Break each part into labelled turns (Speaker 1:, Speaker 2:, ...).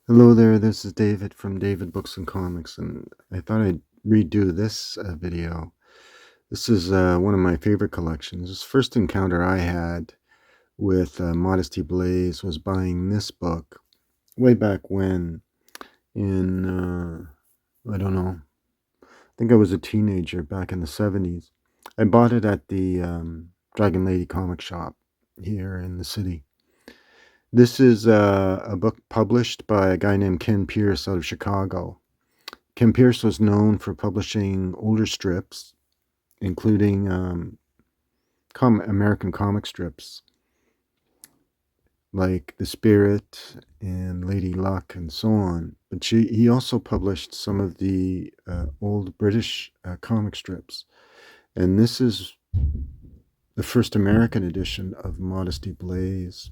Speaker 1: Hello there, this is David from David Books and Comics, and I thought I'd redo this video. This is one of my favorite collections. This first encounter I had with Modesty Blaise was buying this book way back when in, I don't know, I think I was a teenager back in the 70s. I bought it at the Dragon Lady comic shop here in the city. This is a book published by a guy named Ken Pierce out of Chicago. Ken Pierce was known for publishing older strips, including American comic strips like The Spirit and Lady Luck and so on. But he also published some of the old British comic strips. And this is the first American edition of Modesty Blaise.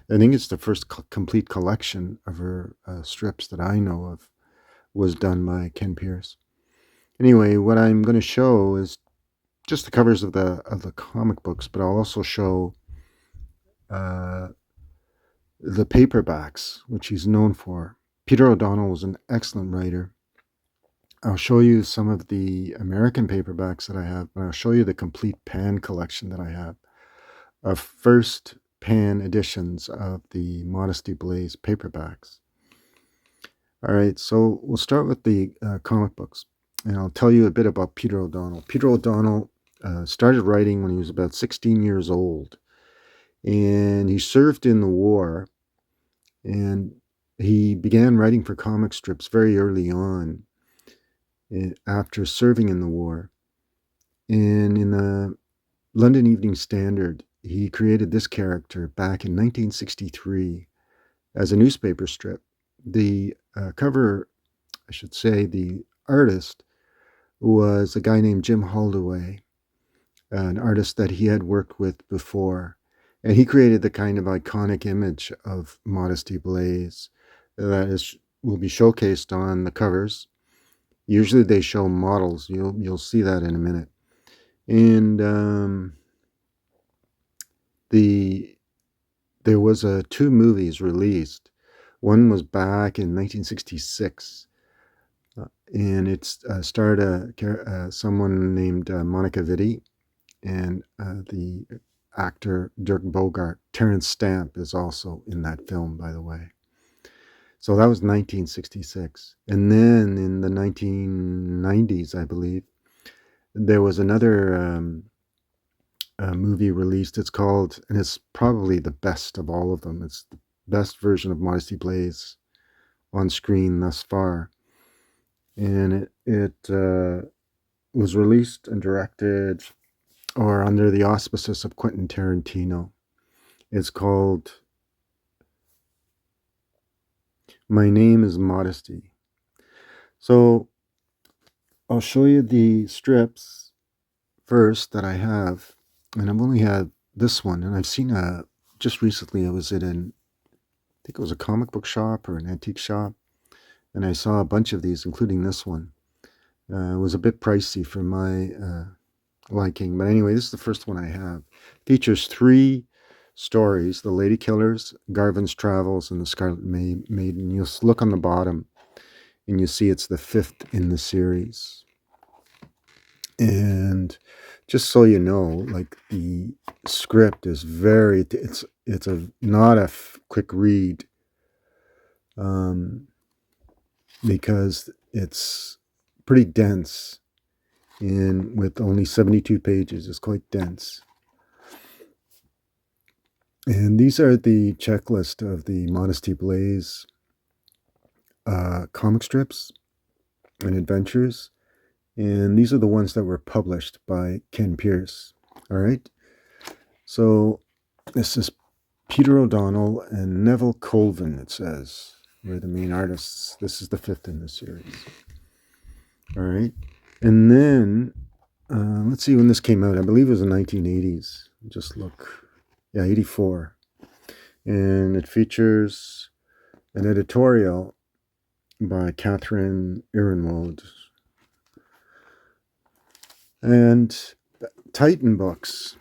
Speaker 1: I think it's the first complete collection of her strips that I know of was done by Ken Pierce. Anyway, what I'm going to show is just the covers of the comic books, but I'll also show uh, the paperbacks, which he's known for. Peter O'Donnell was an excellent writer. I'll show you some of the American paperbacks that I have, and I'll show you the complete pan collection that I have of first pan editions of the Modesty Blaise paperbacks. All right, so we'll start with the comic books, and I'll tell you a bit about Peter O'Donnell. Peter O'Donnell started writing when he was about 16 years old, and he served in the war, and he began writing for comic strips very early on after serving in the war. And in the London Evening Standard, he created this character back in 1963 as a newspaper strip. The cover, I should say, the artist was a guy named Jim Holdaway, an artist that he had worked with before. And he created the kind of iconic image of Modesty Blaise that will be showcased on the covers. Usually they show models. You'll see that in a minute. And there was two movies released. One was back in 1966, and it starred someone named Monica Vitti, and the actor Dirk Bogarde. Terence Stamp is also in that film, by the way. So that was 1966. And then in the 1990s, I believe, there was another movie released. It's called, and it's probably the best of all of them. It's the best version of Modesty Blaise on screen thus far. And it was released and directed or under the auspices of Quentin Tarantino. It's called My Name is Modesty. So I'll show you the strips first that I have, and I've only had this one, and I've seen just recently I was at I think it was a comic book shop or an antique shop, and I saw a bunch of these, including this one. It was a bit pricey for my liking, but anyway, this is the first one I have. Features three stories: The Lady Killers, Garvin's Travels, and The Scarlet Maiden. You'll look on the bottom, and you see it's the fifth in the series. And just so you know, like, the script is it's not a quick read, because it's pretty dense, and with only 72 pages, it's quite dense. And these are the checklist of the Modesty Blaise comic strips and adventures. And these are the ones that were published by Ken Pierce. All right. So this is Peter O'Donnell and Neville Colvin, it says, were the main artists. This is the fifth in the series. All right. And then, let's see when this came out. I believe it was in the 1980s. Just look. Yeah, 84. And it features an editorial by Catherine Ironwood. And Titan Books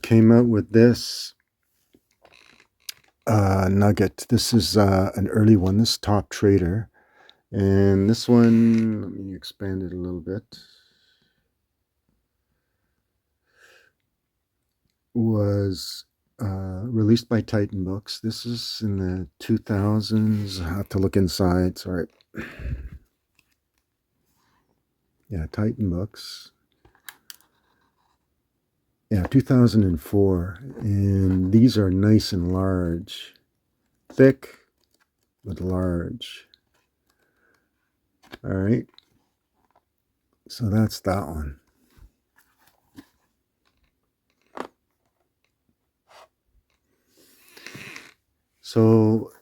Speaker 1: came out with this nugget. This is an early one. This Top Trader. And this one, let me expand it a little bit, was released by Titan Books. This is in the 2000s. I have to look inside. Sorry. Yeah, Titan Books. Yeah, 2004. And these are nice and large. Thick, but large. All right. So that's that one. So,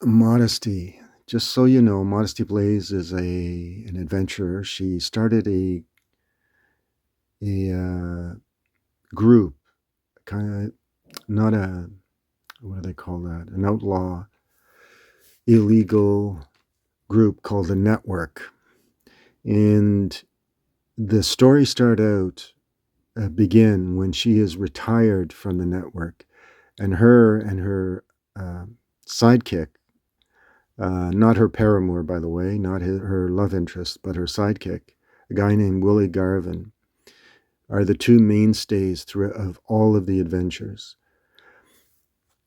Speaker 1: Modesty. Just so you know, Modesty Blaise is an adventurer. She started a group, kind of not a, what do they call that? An outlaw, illegal group called the Network. And the story begin when she is retired from the Network, and her sidekick, not her paramour, by the way, not her love interest, but her sidekick, a guy named Willie Garvin, are the two mainstays of all of the adventures.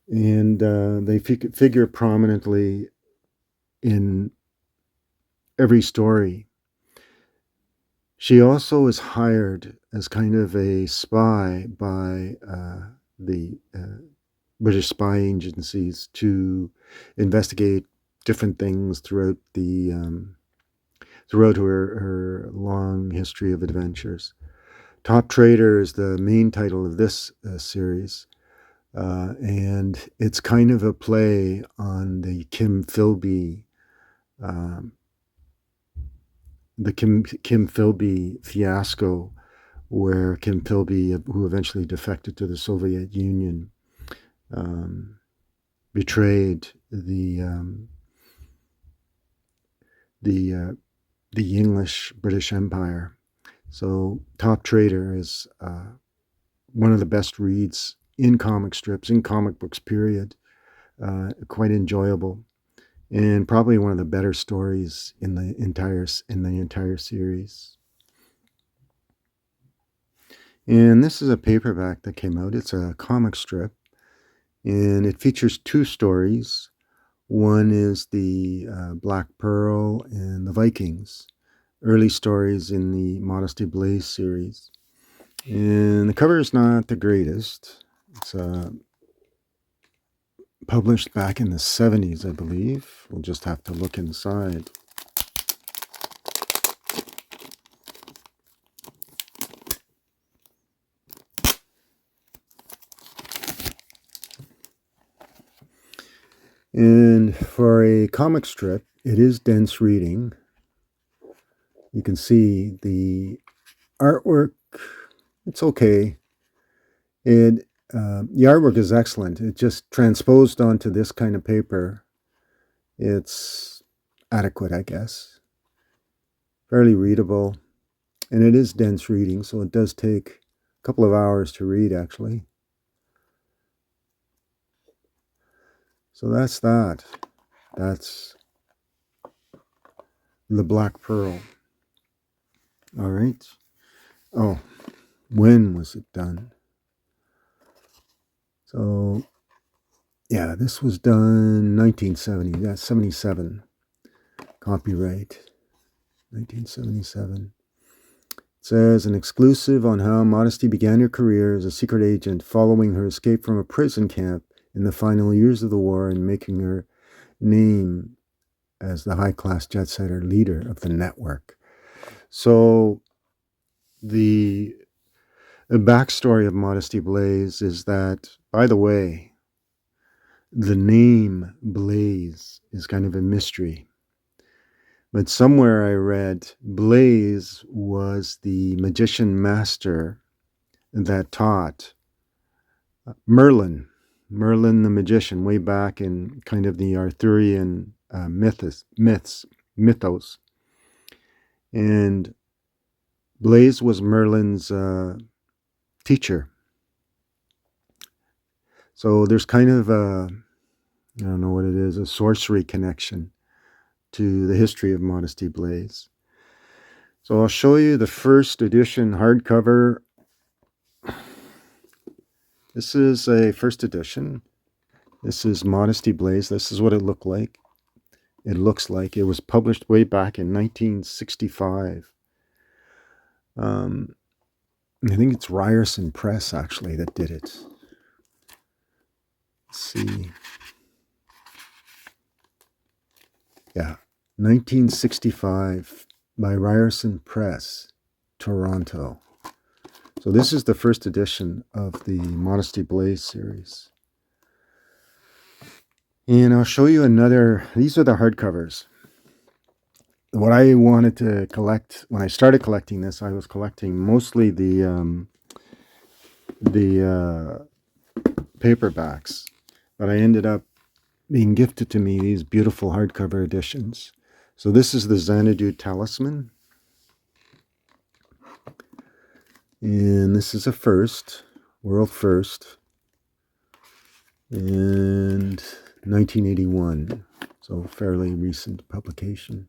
Speaker 1: And they figure prominently in every story. She also is hired as kind of a spy by the British spy agencies to investigate different things throughout her long history of adventures. Top Trader is the main title of this series, and it's kind of a play on the Kim Philby fiasco, where Kim Philby, who eventually defected to the Soviet Union, betrayed the English British Empire. So Top Trader is one of the best reads in comic strips, in comic books, period. Quite enjoyable, and probably one of the better stories in the entire series. And this is a paperback that came out. It's a comic strip, and it features two stories. One is the Black Pearl and the Vikings, early stories in the Modesty Blaise series. And the cover is not the greatest. It's published back in the 70s, I believe. We'll just have to look inside. And for a comic strip, it is dense reading. You can see the artwork, it's okay. The artwork is excellent. It just transposed onto this kind of paper. It's adequate, I guess. Fairly readable. And it is dense reading, so it does take a couple of hours to read, actually. So that's that. That's the Black Pearl. All right. Oh, when was it done? So, yeah, this was done 1970. That's 77. Copyright 1977. It says an exclusive on how Modesty began her career as a secret agent following her escape from a prison camp in the final years of the war and making her name as the high-class jet-setter leader of the Network. So the backstory of Modesty Blaise is that, by the way, the name Blaise is kind of a mystery. But somewhere I read Blaise was the magician master that taught Merlin the magician, way back in kind of the Arthurian mythos. And Blaise was Merlin's teacher. So there's kind of a, I don't know what it is, a sorcery connection to the history of Modesty Blaise. So I'll show you the first edition hardcover. This is a first edition. This is Modesty Blaise. This is what it looked like. It looks like it was published way back in 1965. I think it's Ryerson Press, actually, that did it. Let's see. Yeah, 1965 by Ryerson Press, Toronto. So this is the first edition of the Modesty Blaise series. And I'll show you another. These are the hardcovers. What I wanted to collect when I started collecting this, I was collecting mostly the paperbacks, but I ended up being gifted to me these beautiful hardcover editions. So this is the Xanadu Talisman, and this is a first, world first, and 1981, so fairly recent publication.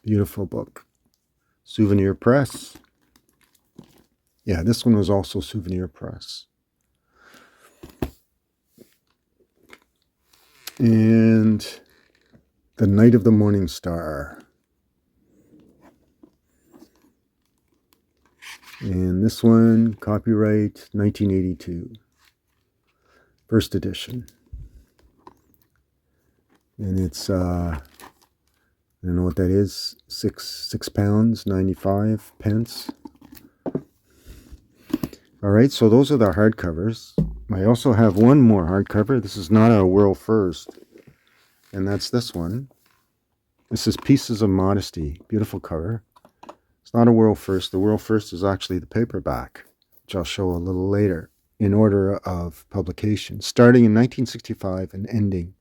Speaker 1: Beautiful book. Souvenir Press. Yeah, this one was also Souvenir Press. And The Night of the Morning Star. And this one, copyright 1982. First edition. And it's, I don't know what that is, £6, 95 pence. All right, so those are the hardcovers. I also have one more hardcover. This is not a world first, and that's this one. This is Pieces of Modesty. Beautiful cover. It's not a world first. The world first is actually the paperback, which I'll show a little later, in order of publication, starting in 1965 and ending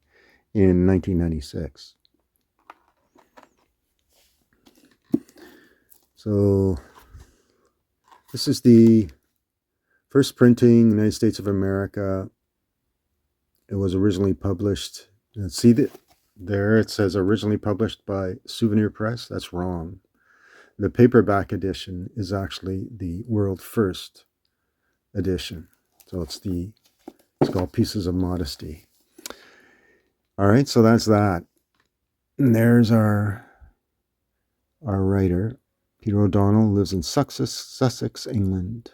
Speaker 1: in 1996. So this is the first printing, United States of America. It was originally published. See that there it says originally published by Souvenir Press. That's wrong. The paperback edition is actually the world first edition. So it's called Pieces of Modesty. All right, so that's that. And there's our writer. Peter O'Donnell lives in Sussex, England.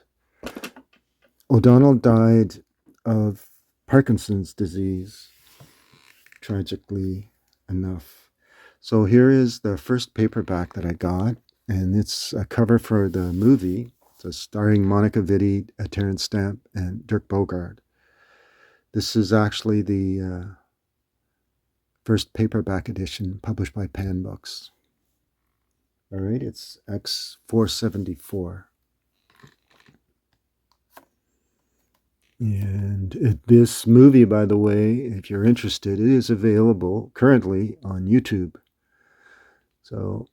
Speaker 1: O'Donnell died of Parkinson's disease, tragically enough. So here is the first paperback that I got, and it's a cover for the movie. It's starring Monica Vitti, Terence Stamp, and Dirk Bogarde. This is actually the first paperback edition published by Pan Books. All right, it's X474. And this movie, by the way, if you're interested, it is available currently on YouTube. So,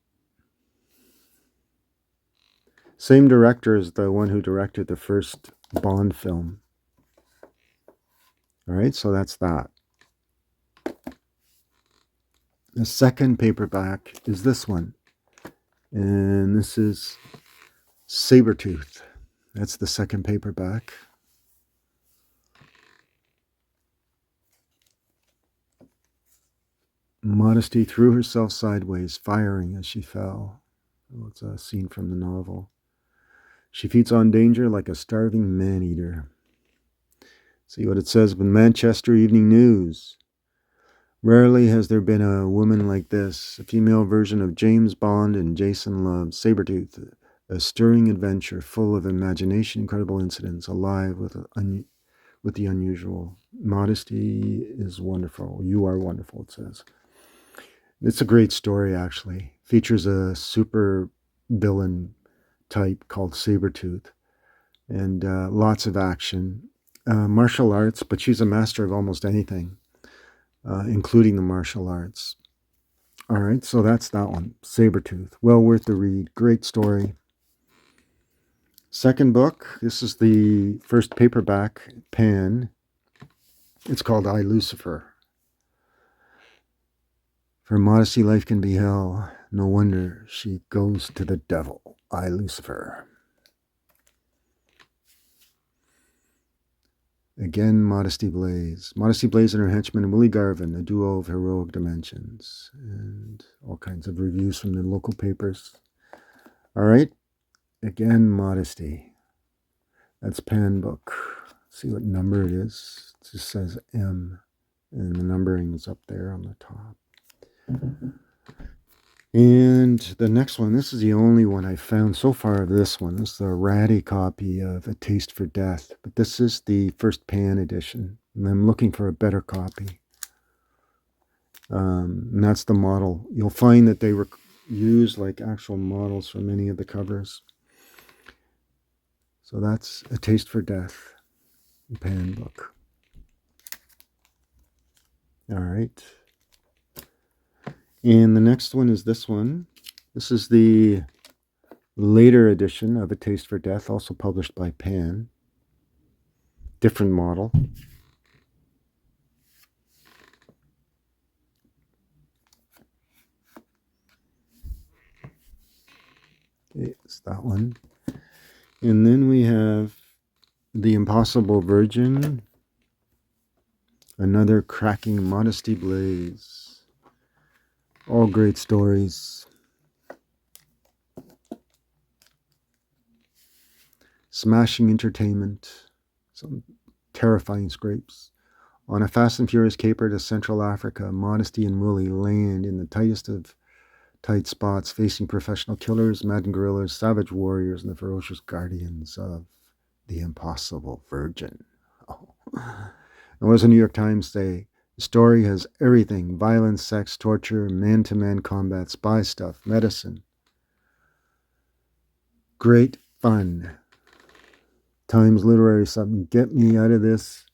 Speaker 1: same director as the one who directed the first Bond film. All right, so that's that. The second paperback is this one. And this is Sabretooth. That's the second paperback. Modesty threw herself sideways, firing as she fell. Oh, it's a scene from the novel. She feeds on danger like a starving man-eater. See what it says with Manchester Evening News. Rarely has there been a woman like this, a female version of James Bond and Jason Love's Sabretooth, a stirring adventure full of imagination, incredible incidents, alive with the unusual. Modesty is wonderful. You are wonderful, it says. It's a great story, actually. Features a super villain type called Sabretooth, and lots of action. Martial arts, but she's a master of almost anything, including the martial arts. All right, so that's that one, Sabretooth. Well worth the read. Great story. Second book, this is the first paperback pan. It's called I, Lucifer. For modesty, life can be hell. No wonder she goes to the devil. I, Lucifer. Again, Modesty Blaise. Modesty Blaise and her henchman, Willie Garvin, a duo of heroic dimensions. And all kinds of reviews from the local papers. All right. Again, Modesty. That's pan book. Let's see what number it is. It just says M. And the numbering is up there on the top. And the next one, this is the only one I found so far of this one. This is a ratty copy of A Taste for Death. But this is the first pan edition. And I'm looking for a better copy. And that's the model. You'll find that they were used like actual models for many of the covers. So that's A Taste for Death, pan book. All right. And the next one is this one. This is the later edition of A Taste for Death, also published by Pan. Different model. Okay, it's that one. And then we have The Impossible Virgin. Another cracking Modesty Blaise. All great stories. Smashing entertainment. Some terrifying scrapes. On a fast and furious caper to Central Africa, Modesty and Willie land in the tightest of tight spots, facing professional killers, maddened guerrillas, savage warriors, and the ferocious guardians of the impossible virgin. Oh. And what does the New York Times say? The story has everything: violence, sex, torture, man-to-man combat, spy stuff, medicine. Great fun. Times literary something. Get me out of this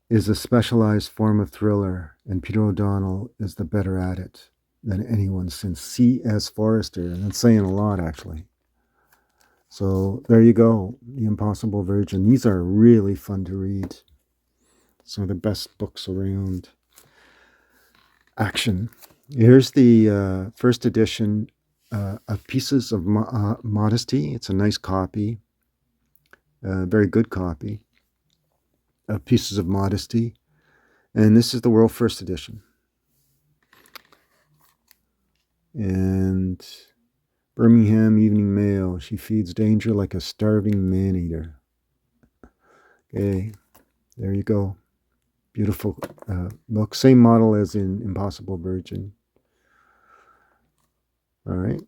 Speaker 1: is a specialized form of thriller, and Peter O'Donnell is the better at it than anyone since C.S. Forrester. And that's saying a lot, actually. So there you go. The Impossible Virgin. These are really fun to read. Some of the best books around action. Here's the first edition of Pieces of Modesty. It's a nice copy, very good copy of Pieces of Modesty. And this is the world first edition. And Birmingham Evening Mail. She feeds danger like a starving man-eater. Okay, there you go. Beautiful book. Same model as in Impossible Virgin. All right.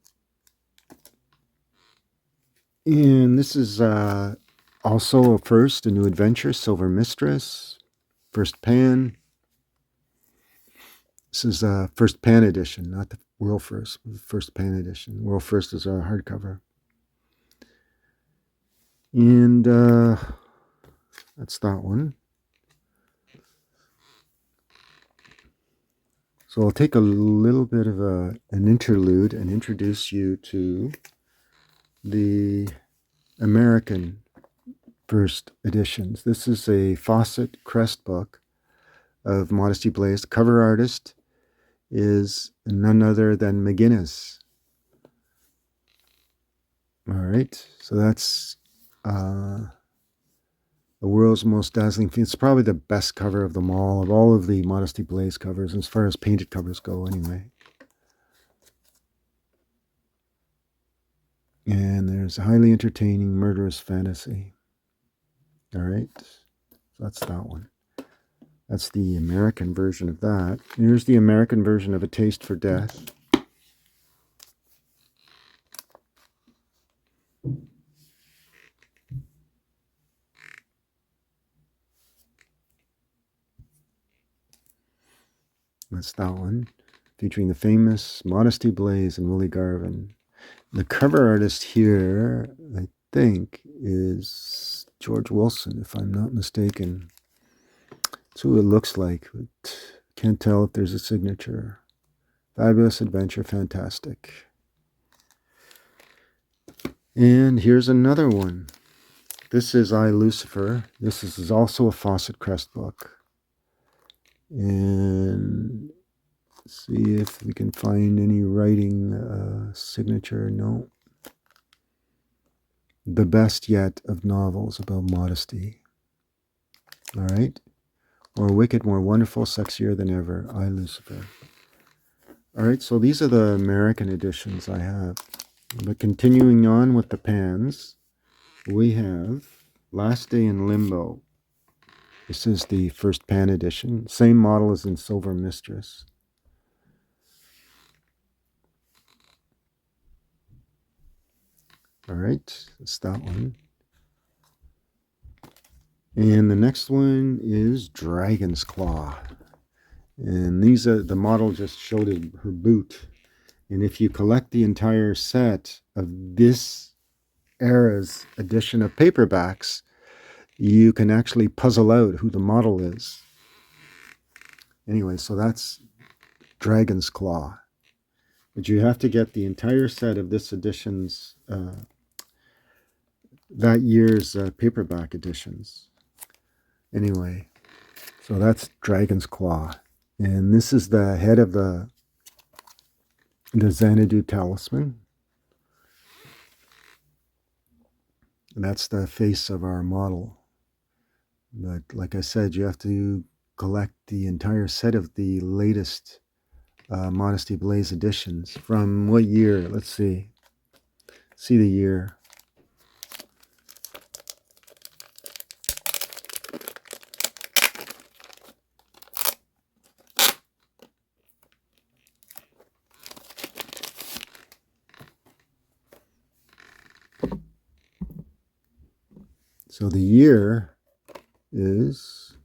Speaker 1: And this is also a first, a new adventure, Silver Mistress, first pan. This is a first pan edition, not the world first pan edition. World first is our hardcover. And that's that one. So I'll take a little bit of an interlude and introduce you to the American first editions. This is a Fawcett Crest book of Modesty Blaise. The cover artist is none other than McGinnis. All right, so that's the world's most dazzling. It's probably the best cover of them all, of all of the Modesty Blaise covers, as far as painted covers go anyway. And there's Highly Entertaining Murderous Fantasy. All right, so that's that one. That's the American version of that. Here's the American version of A Taste for Death. That's that one, featuring the famous Modesty Blaise and Willie Garvin. The cover artist here, I think, is George Wilson, if I'm not mistaken. That's who it looks like, but can't tell if there's a signature. Fabulous adventure, fantastic. And here's another one. This is I, Lucifer. This is also a Fawcett Crest book. And see if we can find any writing signature. No. The best yet of novels about modesty. All right. More wicked, more wonderful, sexier than ever. I, Lucifer. All right. So these are the American editions I have. But continuing on with the pans, we have Last Day in Limbo. This is the first pan edition. Same model as in Silver Mistress. All right, that's that one. And the next one is Dragon's Claw. And these are, the model just showed her boot. And if you collect the entire set of this era's edition of paperbacks, you can actually puzzle out who the model is. Anyway, so that's Dragon's Claw. But you have to get the entire set of this edition's, that year's paperback editions. Anyway, so that's Dragon's Claw. And this is the head of the Xanadu talisman. And that's the face of our model. But like I said, you have to collect the entire set of the latest Modesty Blaise editions. From what year? Let's see. See the year. So the year is,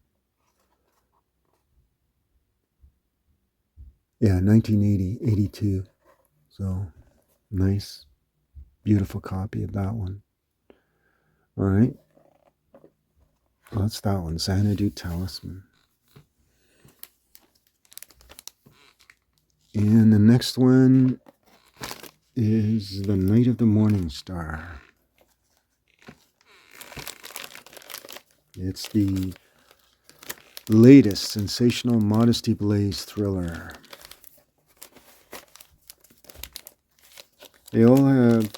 Speaker 1: 1980, 82. So nice, beautiful copy of that one. All right. Well, that's that one, Xanadu Talisman. And the next one is The Night of the Morning Star. It's the latest sensational Modesty Blaise thriller. They all have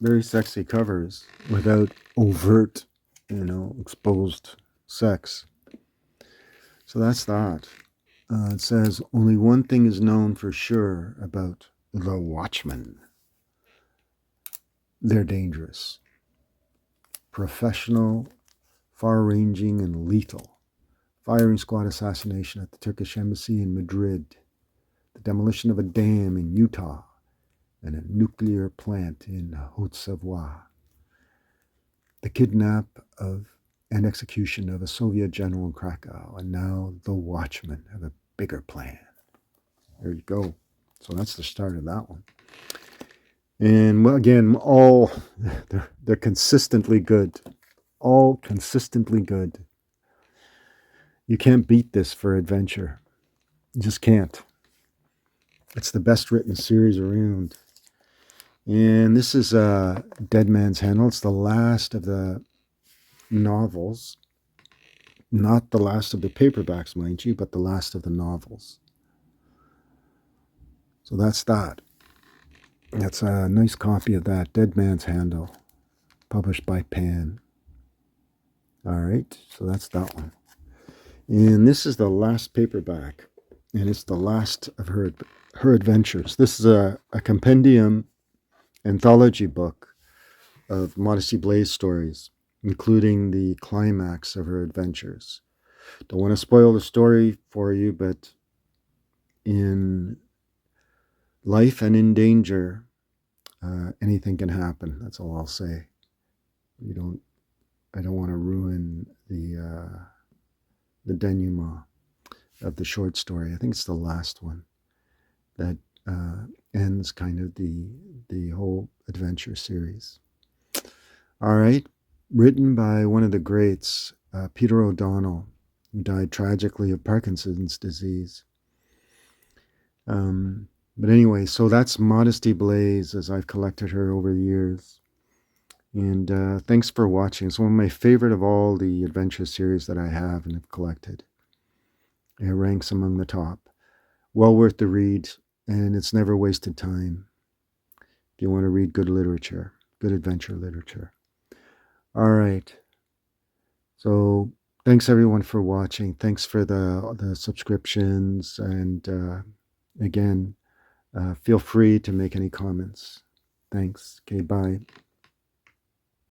Speaker 1: very sexy covers without overt, exposed sex. So that's that. It says, only one thing is known for sure about the Watchmen. They're dangerous. Professional, far-ranging, and lethal. Firing squad assassination at the Turkish embassy in Madrid. The demolition of a dam in Utah. And a nuclear plant in Haute-Savoie. The kidnap of and execution of a Soviet general in Krakow. And now the Watchmen have a bigger plan. There you go. So that's the start of that one. And well, again, they're consistently good. All consistently good. You can't beat this for adventure. You just can't. It's the best written series around. And this is Dead Man's Handle. It's the last of the novels. Not the last of the paperbacks, mind you, but the last of the novels. So that's that. That's a nice copy of that, Dead Man's Handle, published by Pan. All right, so that's that one. And this is the last paperback, and it's the last of her adventures. This is a compendium anthology book of Modesty Blaise stories, including the climax of her adventures. Don't want to spoil the story for you, but in life and in danger, anything can happen. That's all I'll say. I don't want to ruin the denouement of the short story. I think it's the last one that ends kind of the whole adventure series. All right, written by one of the greats, Peter O'Donnell, who died tragically of Parkinson's disease. But anyway, so that's Modesty Blaise as I've collected her over the years. And thanks for watching. It's one of my favorite of all the adventure series that I have and have collected. It ranks among the top. Well worth the read, and it's never wasted time if you want to read good literature, good adventure literature. All right. So thanks everyone for watching. Thanks for the subscriptions, and again, feel free to make any comments. Thanks. Okay, bye.